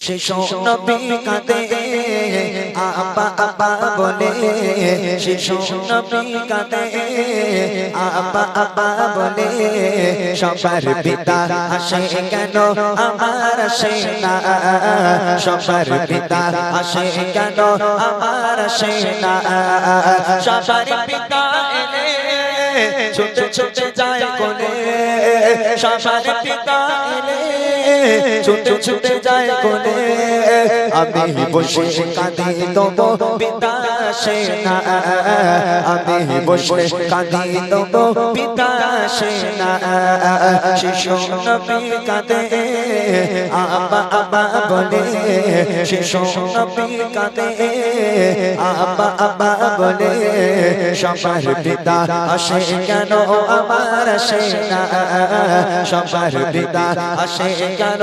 শিশু নবী কাঁদে আব্বা আব্বা বলে, শিশু নবী কাঁদে আব্বা আব্বা বলে। সবার পিতা আসে কেন আমার আসে না, সবার পিতা আসে কেন আমার আসে না। সবার পিতা এলে ছুটে ছুটে যায় কোলে, সবার পিতা এলে ছুটে ছুটে যায় কোলে। আমি বসে কাঁদি তবু পিতা আসে না, আমি বসে কাঁদি তবু পিতা আসে না। শিশু নবী কাঁদে আব্বা আব্বা বলে, শিশু নবী কাঁদে আব্বা আব্বা বলে। সবার পিতা আসে কেন আমার আসে না, সবার পিতা আসে কেন।